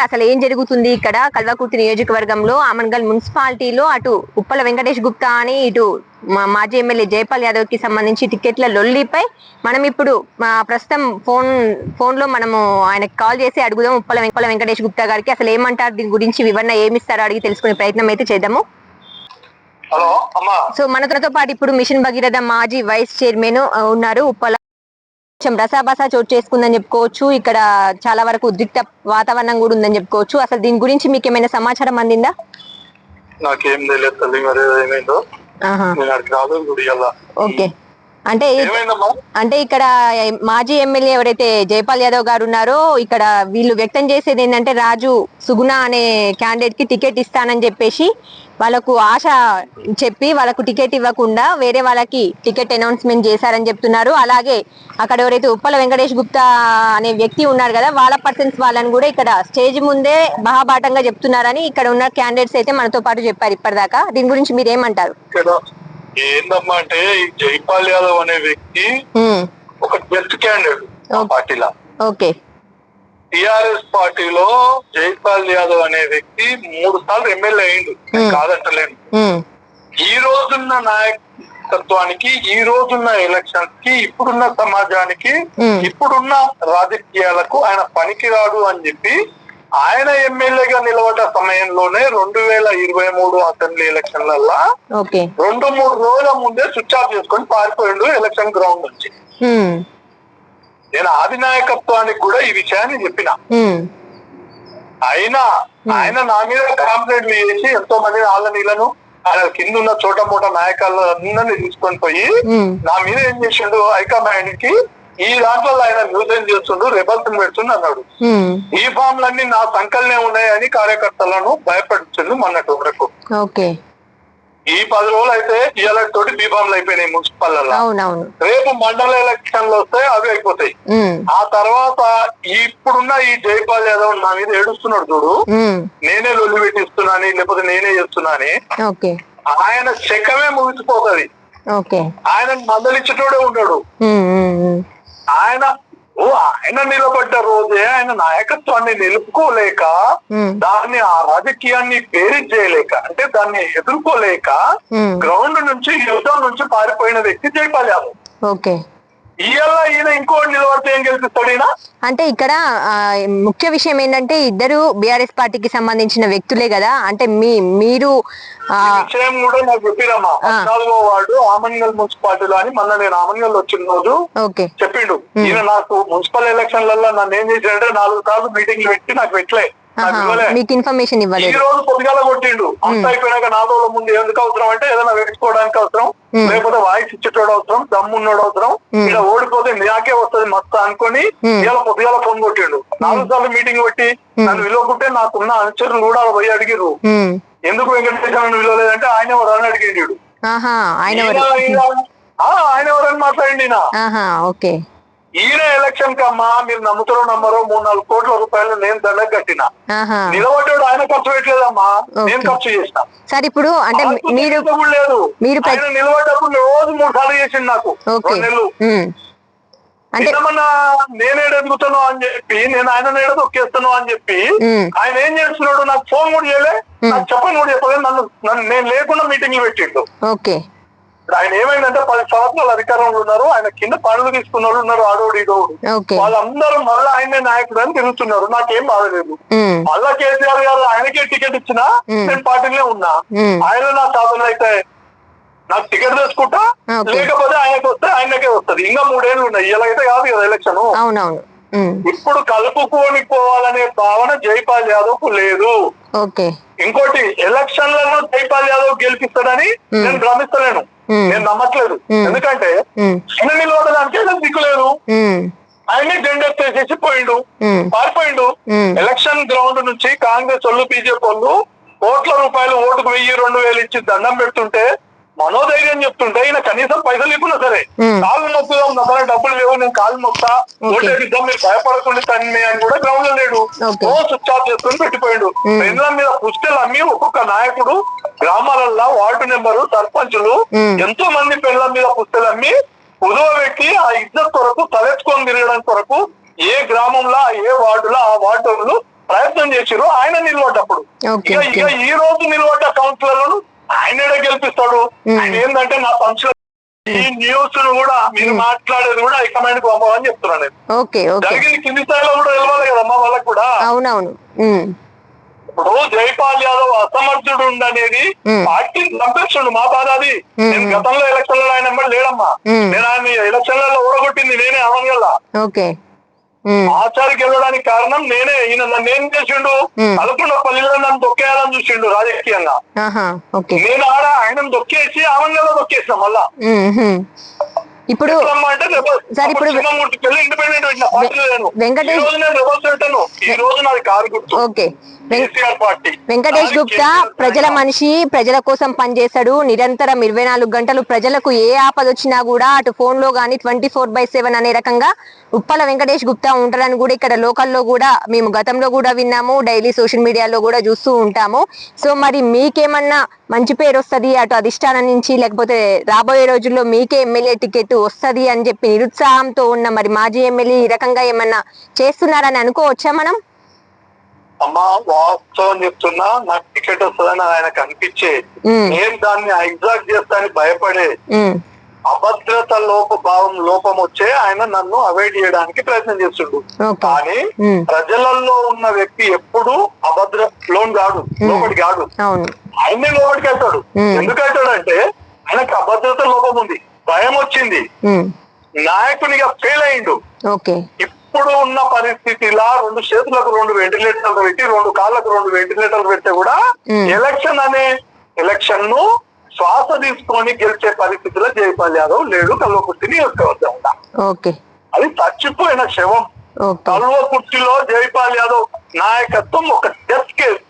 అసలు ఏం జరుగుతుంది ఇక్కడ కల్వకుర్తి నియోజకవర్గంలో ఆమన్గల్ మున్సిపాలిటీలో అటు ఉప్పల వెంకటేష్ గుప్తా అని ఇటు మాజీ ఎమ్మెల్యే జైపాల్ యాదవ్ కి సంబంధించి టికెట్ల లొల్లిపై మనం ఇప్పుడు ప్రస్తుతం ఫోన్ లో మనము ఆయనకి కాల్ చేసి అడుగుదాం ఉప్పల వెంకటేష్ గుప్తా గారికి అసలు ఏమంటారు దీని గురించి వివరణ ఏమిస్తారో అడిగి తెలుసుకునే ప్రయత్నం అయితే చేద్దాము. హలో అమ్మా. సో మనతో పాటు ఇప్పుడు మిషన్ భగీరథ మాజీ వైస్ చైర్మన్ ఉన్నారు. ఉప్పల కొంచెం రసాబసా చోటు చేసుకుందని చెప్పుకోవచ్చు. ఇక్కడ చాలా వరకు ఉద్రిక్త వాతావరణం కూడా ఉందని చెప్పుకోవచ్చు. అసలు దీని గురించి మీకు ఏమైనా సమాచారం అందిందా? నాకేం తెలియదు తల్లి, మరి ఏమైందో. ఓకే, అంటే ఇక్కడ మాజీ ఎమ్మెల్యే ఎవరైతే జైపాల్ యాదవ్ గారు ఉన్నారో ఇక్కడ వీళ్ళు వ్యక్తం చేసేది ఏంటంటే రాజు సుగుణ అనే క్యాండిడేట్ కి టికెట్ ఇస్తానని చెప్పేసి వాళ్ళకు ఆశ చెప్పి వాళ్ళకు టికెట్ ఇవ్వకుండా వేరే వాళ్ళకి టికెట్ అనౌన్స్మెంట్ చేశారని చెప్తున్నారు. అలాగే అక్కడ ఎవరైతే ఉప్పల వెంకటేష్ గుప్తా అనే వ్యక్తి ఉన్నారు కదా వాళ్ళ పర్సన్స్ వాళ్ళని కూడా ఇక్కడ స్టేజ్ ముందే బహాబాటంగా చెప్తున్నారని ఇక్కడ ఉన్న క్యాండిడేట్స్ అయితే మనతో పాటు చెప్పారు ఇప్పటిదాకా. దీని గురించి మీరు ఏమంటారు? ఏందమ్మా అంటే ఈ జైపాల్ యాదవ్ అనే వ్యక్తి ఒక బెస్ట్ క్యాండిడేట్ పార్టీలో. ఓకే, టిఆర్ఎస్ పార్టీలో జైపాల్ యాదవ్ అనే వ్యక్తి 3 సార్లు ఎమ్మెల్యే అయిండు, కాదంటలేను. ఈ రోజున్న నాయకత్వానికి, ఈ రోజున్న ఎలక్షన్స్ కి, ఇప్పుడున్న సమాజానికి, ఇప్పుడున్న రాజకీయాలకు ఆయన పనికిరాడు అని చెప్పి ఆయన ఎమ్మెల్యేగా నిలబడ్డ సమయంలోనే 2023 అసెంబ్లీ ఎలక్షన్లల్లా 2-3 రోజుల ముందే స్విచ్ ఆఫ్ చేసుకొని పారిపోయిండు ఎలక్షన్ గ్రౌండ్ నుంచి. నేను అధినాయకత్వానికి కూడా ఈ విషయాన్ని చెప్పిన. ఆయన నా మీద కాంప్లైంట్లు చేసి ఎంతో మంది వాళ్ళ నీళ్లను ఆయన కింద ఉన్న చోట మూట నాయకులందరినీ తీసుకొని పోయి నా మీద ఏం చేసిండు, హైకమాండ్ కి ఈ దాంట్లో ఆయన న్యూజన్ చేస్తుండు, రెబల్స్ పెడుతుండు అన్నాడు. ఈ ఫామ్లన్నీ నా సంకలనే ఉన్నాయని కార్యకర్తలను భయపడుతుండు మొన్నటి వరకు. ఈ 10 రోజులు అయితే ఇవాళ తోటి బీఫామ్లు అయిపోయినాయి మున్సిపల్లో. రేపు మండల ఎలక్షన్లు వస్తాయి, అవి అయిపోతాయి. ఆ తర్వాత ఇప్పుడున్న ఈ జైపాల్ యాదవ్ నా మీద ఏడుస్తున్నాడు చూడు, నేనే లొల్లి పెట్టిస్తున్నాని లేకపోతే నేనే చేస్తున్నాని, ఆయన శకమే ముగిసిపోతుంది. ఆయన మందలిచ్చేటోడే ఉన్నాడు. ఆయన నిలబడ్డ రోజే ఆయన నాయకత్వాన్ని నిలుపుకోలేక, దాన్ని ఆ రాజకీయాన్ని పేరిజ్ చేయలేక, అంటే దాన్ని ఎదుర్కోలేక గ్రౌండ్ నుంచి, యుద్ధం నుంచి పారిపోయిన వ్యక్తి జైపాల్ యాదవ్. ఈయన ఇంకోటి నిలబడితే ఏం గెలిపిస్తాడు ఈయన? అంటే ఇక్కడ ముఖ్య విషయం ఏంటంటే ఇద్దరు బీఆర్ఎస్ పార్టీకి సంబంధించిన వ్యక్తులే కదా. అంటే మీరు విషయం కూడా నాకు చెప్పిరమ్మా. 14వ వార్డు ఆమన్గల్ మున్సిపాలిటీలో అని మొన్న నేను ఆమన్గల్ వచ్చిన రోజు చెప్పిండు. ఈయన నాకు మున్సిపల్ ఎలక్షన్లలో నన్ను ఏం చేశాడంటే 4 సార్లు మీటింగ్లు పెట్టి నాకు పెట్టలే, మీకు ఇన్ఫర్మేషన్ ఇవ్వలేదు. ఈ రోజు పొద్దుగాల కొట్టిండు. అంత అయిపోయినాక 4 రోజుల ముందు ఎందుకు అవసరం అంటే ఏదైనా వేసుకోవడానికి అవసరం, లేకపోతే వాయిస్ ఇచ్చేటోడు అవసరం, దమ్మున్నోడు అవసరం, ఇలా ఓడిపోతే నాకే వస్తుంది మొత్తం అనుకుని ఇలా పొద్దుగాల ఫోన్ కొట్టిండు. 4 సార్లు మీటింగ్ పెట్టి నన్ను విలువకుంటే నాకున్న అనుచరులు కూడా పోయి అడిగిరు ఎందుకు వెంకటేశ్వర విలువలేదంటే ఆయన ఎవరని అడిగిండు. ఆయన ఎవరని మాట్లాడింది. ఈయన ఎలక్షన్ కమ్మా మీరు నమ్ముతారో నమ్మరో 3-4 కోట్ల రూపాయలు నేను దండకు కట్టిన. నిలబడ్డాడు ఆయన ఖర్చు పెట్టలేదమ్మా, నేను ఖర్చు చేసిన. సార్ ఇప్పుడు అంటే లేదు, ఆయన నిలబడ్డప్పుడు రోజు 3 సార్లు చేసిండు నాకు 2 నెలలు. ఏమన్నా నేనేడు ఎదుగుతాను అని చెప్పి, నేను ఆయన నేడ తొక్కేస్తాను అని చెప్పి ఆయన ఏం చేస్తున్నాడు, నాకు ఫోన్ కూడా చేయలే, నాకు చెప్పని కూడా చెప్పలేదు, నన్ను నేను లేకుండా మీటింగ్లు పెట్టిండు. ఆయన ఏమైందంటే 10 సంవత్సరాలు అధికారంలో ఉన్నారు, ఆయన కింద పనులు తీసుకున్న వాళ్ళు ఉన్నారు, ఆడోడు ఈడోడు, వాళ్ళందరూ మళ్ళీ ఆయనే నాయకుడు అని తిరుగుతున్నారు. నాకేం బాధలేదు. మళ్ళా కేసీఆర్ గారు ఆయనకే టికెట్ ఇచ్చినా నేను పార్టీలో ఉన్నా. ఆయన నా సాధన అయితే నాకు టికెట్ తెచ్చుకుంటా, లేకపోతే ఆయనకు వస్తే ఆయనకే వస్తుంది. ఇంకా 3 ఏళ్ళు ఉన్నాయి, ఇలాగైతే కాదు కదా ఎలక్షన్. ఇప్పుడు కలుపుకొని పోవాలనే భావన జైపాల్ యాదవ్ కు లేదు. ఇంకోటి ఎలక్షన్లలో జైపాల్ యాదవ్ గెలిపిస్తాడని నేను భ్రమిస్తలేను, నేను నమ్మట్లేదు. ఎందుకంటే ఆయన నిలబడడానికి దిక్కులేదు. ఆయన్ని జెండర్ చేసేసి పోయిండు, పారిపోయిండు. ఎలక్షన్ గ్రౌండ్ నుంచి కాంగ్రెస్ వాళ్ళు, బీజేపీ వాళ్ళు కోట్ల రూపాయలు ఓటుకు 1000-2000 ఇచ్చి దండం పెడుతుంటే, మనోధైర్యం చెప్తుంటే ఈయన కనీసం పైసలు ఇవ్వకుండా సరే కాళ్ళు మొక్కుదాం, నా దగ్గర డబ్బులు లేవు, నేను కాళ్ళు మొక్తా, ఓటేపిద్దాం, మీరు భయపడకుండా తన్ని అని కూడా గ్రౌండ్ లో లేడు. ఓ స్విచ్ ఆఫ్ చేసుకుని పెట్టిపోయాడు. పెన్ల మీద పుస్తలు అమ్మి ఒక్కొక్క నాయకుడు గ్రామాలల్లో వార్డు నెంబరు, సర్పంచులు ఎంతో మంది పెన్ల మీద పుస్తలు అమ్మి కుదువ పెట్టి ఆ ఇజ్జత్ కొరకు తలెత్తుకొని తిరగడానికి కొరకు ఏ గ్రామంలో ఏ వార్డులో ఆ వార్డులు ప్రయత్నం చేసిరు ఆయన నిలబడ్డప్పుడు. ఇక ఈ రోజు నిలబడ్డ కౌన్సిలర్లను ఆయన గెలిపిస్తాడు. ఆయన ఏంటంటే నా సంస్థ ఈ న్యూస్ ను కూడా మీరు మాట్లాడేది కూడా హైకమాండ్ కు పంపమని చెప్తున్నాను నేను. జరిగింది కింది స్థాయిలో కూడా వెళ్ళాలి కదమ్మా వాళ్ళకి కూడా. అవునవును. ఇప్పుడు జైపాల్ యాదవ్ అసమర్థుడు అనేది పార్టీని చంపేస్తుండు. మా బాధ అది. నేను గతంలో ఎలక్షన్లలో ఆయన నెంబర్ లేడమ్మా. నేను ఆయన ఎలక్షన్లలో ఓడగొట్టింది నేనే అవన్గల్లా. ఆచారికి వెళ్ళడానికి కారణం నేనే. ఈయన నన్ను ఏం చేసిండు, అలపుండపల్లిలో నన్ను దొక్కేయాలని చూసిండు రాజకీయంగా. నేను ఆడ ఆయన దొక్కేసి అవన్గల్లా దొక్కేసిన మళ్ళా. ఇప్పుడు ఇండిపెండెంట్ వెంకటేష్ గుప్తా ప్రజల మనిషి, ప్రజల కోసం పనిచేశాడు. నిరంతరం 24 గంటలు ప్రజలకు ఏ ఆపద వచ్చినా కూడా అటు ఫోన్ లో గానీ 24/7 అనే రకంగా ఉప్పల వెంకటేష్ గుప్తా ఉంటారని కూడా ఇక్కడ లోకల్లో కూడా మేము గతంలో కూడా విన్నాము, డైలీ సోషల్ మీడియాలో కూడా చూస్తూ ఉంటాము. సో మరి మీకేమన్నా మంచి పేరు వస్తుంది అటు అధిష్టానం నుంచి, లేకపోతే రాబోయే రోజుల్లో మీకే ఎమ్మెల్యే టికెట్ వస్తుంది అని చెప్పి నిరుత్సాహంతో ఉన్న మరి మాజీ ఎమ్మెల్యే ఈ రకంగా ఏమన్నా చేస్తున్నారని అనుకోవచ్చా మనం? అమ్మా వాస్తవం చెప్తున్నా, నాకు టికెట్ వస్తుందని ఆయనకు అనిపించే, నేను దాన్ని ఎగ్జాక్ట్ చేస్తానని భయపడే అభద్రత లోపం వచ్చే ఆయన నన్ను అవాయిడ్ చేయడానికి ప్రయత్నం చేస్తుండు. కానీ ప్రజలలో ఉన్న వ్యక్తి ఎప్పుడు లోన్ కాడు, లోపలి కాడు. ఆయనే లోపలికి వెళ్తాడు. ఎందుకు వెళ్తాడంటే ఆయనకు అభద్రత లోపం ఉంది, భయం వచ్చింది, నాయకునిగా ఫెయిల్ అయిండు. ఇప్పుడు ఉన్న పరిస్థితిలా 2 చేతులకు 2 వెంటిలేటర్లు పెట్టి 2 కాళ్ళకు 2 వెంటిలేటర్లు పెడితే కూడా ఎలక్షన్ ను శ్వాస తీసుకొని గెలిచే పరిస్థితిలో జైపాల్ యాదవ్ లేడు. కల్వకుర్తి నియోజకవర్గం అది చచ్చిపోయిన శవం. కల్వకుర్తిలో జైపాల్ యాదవ్ నాయకత్వం ఒక డెత్ కేసు.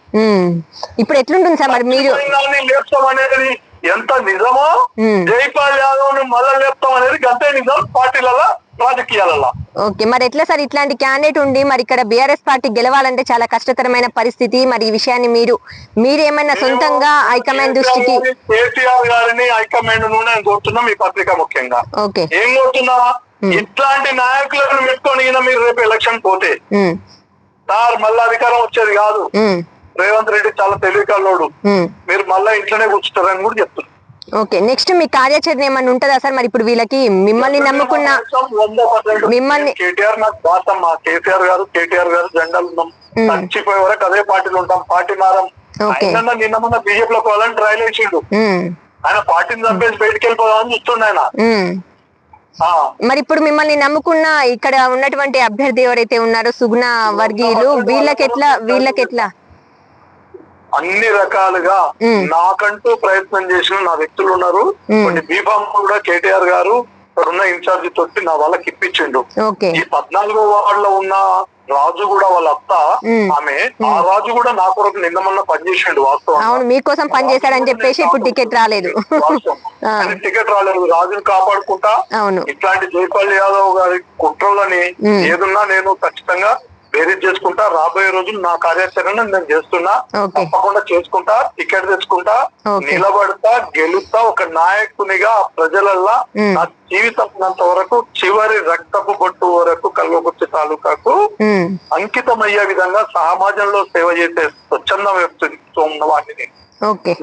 ఇప్పుడు ఎట్లుంటుంది సార్ మరి మీరు లేపుతాం అనేది ఎంత నిజమో, జైపాల్ యాదవ్ ని మళ్ళా లేపుతాం అనేది గంతే నిజం పార్టీలలో, రాజకీయాలలో. మరి ఎట్లా సార్ ఇట్లాంటి క్యాండిడేట్ ఉండి మరి ఇక్కడ బీఆర్ఎస్ పార్టీ గెలవాలంటే చాలా కష్టతరమైన పరిస్థితి. మరి ఈ విషయాన్ని మీరేమైనా సొంతంగా హైకమాండ్ దృష్టికి? కేటీఆర్ గారిని హైకమాండ్ నేను కోరుతున్నాం, ఈ పత్రిక ముఖ్యంగా ఏం కోరుతున్నా, ఇట్లాంటి నాయకులను పెట్టుకొని మీరు రేపు ఎలక్షన్ పోతే సార్ మళ్ళా అధికారం వచ్చేది కాదు. రేవంత్ రెడ్డి చాలా తెలివికల్లోడు, మీరు మళ్ళా ఇంట్లోనే కూర్చుంటారని కూడా చెప్తున్నారు. నెక్స్ట్ మీ కార్యాచరణ ఏమన్నా ఉంటుందా సార్? మరి ఇప్పుడు వీళ్ళకి మిమ్మల్ని నమ్ముకున్న మిమ్మల్ని కేటీఆర్ నాకు బాసమ్మా, కేటీఆర్ గారు జెండాలు ఉన్నాం, చచ్చిపోయే వరకు అదే పార్టీలో ఉంటాం, పార్టీ మారం. నిన్న మొన్న బీజేపీలో పోవాలని ట్రైల్ వేసిండు. ఆయన పార్టీని చంపేసి బయటకు వెళ్ళిపోదామని చూస్తుండే ఆయన. మరి ఇప్పుడు మిమ్మల్ని నమ్ముకున్న ఇక్కడ ఉన్నటువంటి అభ్యర్థి ఎవరైతే ఉన్నారో సుగుణ వర్గీయులు, వీళ్ళకెట్లా అన్ని రకాలుగా నాకంటూ ప్రయత్నం చేసిన నా వ్యక్తులు ఉన్నారు. కొన్ని బీఫామ్ కూడా కేటీఆర్ గారు ఉన్న ఇన్ఛార్జి తోటి నా వాళ్ళకి ఇప్పించిండు. ఈ 14వ వార్డులో ఉన్న రాజు కూడా వాళ్ళ అత్త ఆమె, ఆ రాజు కూడా నా కొరకు నిన్న మొన్న పనిచేసిండు. వాస్తవం మీకోసం పనిచేశాడని చెప్పేసి ఇప్పుడు టికెట్ రాలేదు. టికెట్ రాలేదు. రాజుని కాపాడుకుంటా ఇట్లాంటి జైపాల్ యాదవ్ గారి కుట్రలని ఏదున్నా నేను ఖచ్చితంగా బేరీజ్ చేసుకుంటా. రాబోయే రోజులు నా కార్యాచరణ నేను చేస్తున్నా, తప్పకుండా చేసుకుంటా, టికెట్ తెచ్చుకుంటా, నిలబడతా, గెలుస్తా. ఒక నాయకునిగా ప్రజలల్లా నా జీవితం ఉన్నంత వరకు, చివరి రక్తపు బొట్టు వరకు కల్వకుర్తి తాలూకాకు అంకితమయ్యే విధంగా సమాజంలో సేవ చేసే స్వచ్ఛంద వ్యక్తిత్వం ఉన్నవాడిని.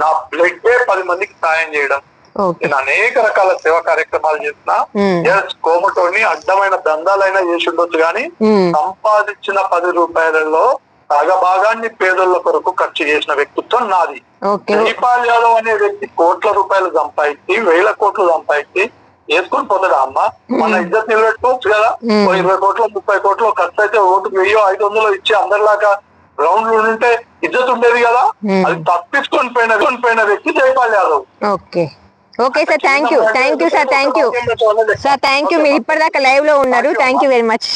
నా బ్లడ్ 10 మందికి సాయం చేయడం, నేను అనేక రకాల సేవా కార్యక్రమాలు చేసిన. కోమటోని అడ్డమైన దందాలైనా చేసి ఉండొచ్చు, కానీ సంపాదించిన 10 రూపాయలలో సగభాగాన్ని పేదోళ్ల కొరకు ఖర్చు చేసిన వ్యక్తిత్వం నాది. జైపాల్ యాదవ్ అనే వ్యక్తి కోట్ల రూపాయలు సంపాదించి, 1000 కోట్లు సంపాదించి వేసుకుని పోతాడా అమ్మ? మన ఇజ్జత్ నిలబెట్టుకోవచ్చు కదా. 20 కోట్లు 30 కోట్లు ఖర్చు అయితే ఓటు 1000-500 ఇచ్చి అందరిలాగా గ్రౌండ్ ఉంటే ఇజ్జత్ ఉండేది కదా. అది తప్పించుకొని పోయిన వ్యక్తి Jaipal Yadav. Okay sir, thank you sir, thank you. మీరు ఇప్పటిదాకా లైవ్ లో ఉన్నారు. Thank you very much.